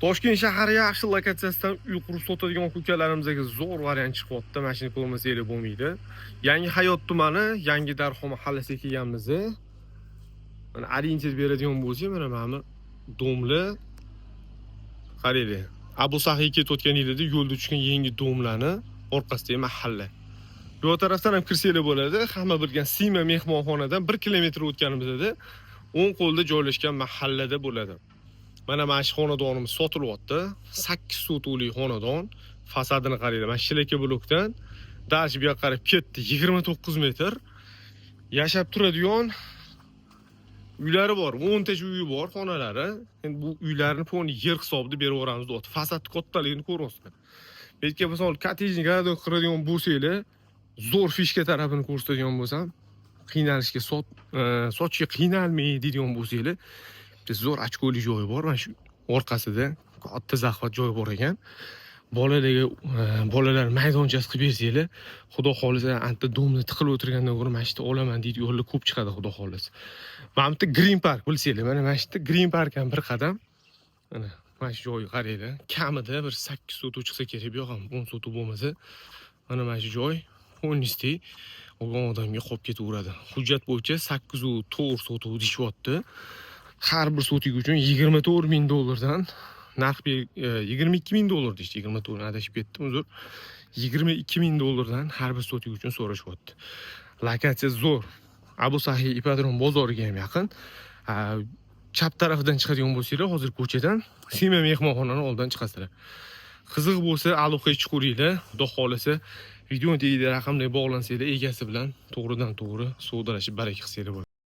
Toshkent shahar yaxshi lokatsiyasidan uy qurib sotadigan ko'kalarimizga zo'r variant chiqyapti. Mashina ko'rmasanglar bo'lmaydi. Yangi Hayot tumani, yangi Darxon mahallasiga kelganmiz. Mana orientir beradigan bo'lsak, mana domla qaranglar. Abu Sahiy ketayotganingizda yo'lda tushgan yangi domlarni orqasidagi mahalla. Bu tarafdan ham kirsanglar bo'ladi. Hamma bilgan Sima mehmonxonadan 1 kilometr o'tganimizda o'ng qo'lda joylashgan mahallada bo'ladi. Mana shu xonadonimiz sotilyapti. 8 sotuvli xonadon. Fasadini qaranglar. Mana Shilaka blokdan dash bu yoqqa qarab ketdi. 29 metr. Yashab turadigan uylari bor. 10 ta uyi bor, xonalari. Endi bu uylarni poni yer hisobida berib yuboramiz deyapti. Fasad kattaligini ko'ryapsizlar. Belki misol kottejni garadok qiladigan bo'lsanglar, zo'r fishka tarafini ko'rsatadigan bo'lsam, qiynalishga sochga qiynalmay deydigan bo'lsanglar, zo'r ochko'li joyi bor. Mana shu orqasida katta zahvat joy bor ekan. Bolalar maydonchasi qilib bersanglar, xudo xolisa anta domni tiqilib o'tirgandan ko'ra mana shu olaman deydi, yo'llar ko'p chiqadi xudo xolisa. Mana bu Green Park bilsanglar, mana shu Green Park ham bir qadam. Mana shu joyga qaranglar. Kamida bir 8 sotuv chiqsa kerak, bu yoq ham 10 sotuv bo'lmasa, mana shu joy polnistik olgan odamga qolib ketaveradi. Hujjat bo'yicha 8.4 sotuv deyapti. Har bir sotuv uchun 24 000 dollardan narx 22 000 dollar deydi. 24 adashib ketdim, uzr. 22 000 dollardan har bir sotuv uchun so'rashyapti. Lokatsiya zo'r. Abu Sahiy ipodrom bozoriga ham yaqin. Chap tarafidan chiqadigan bo'lsanglar, hozir ko'chadan Sima mehmonxonaning oldidan chiqasizlar. Qiziq bo'lsa, aloqaga chiqaringlar. Xudo xolisa video tagida raqamga bog'lansanglar, egasi bilan to'g'ridan to'g'ri savdolashib baraka qilsanglar bo'ladi.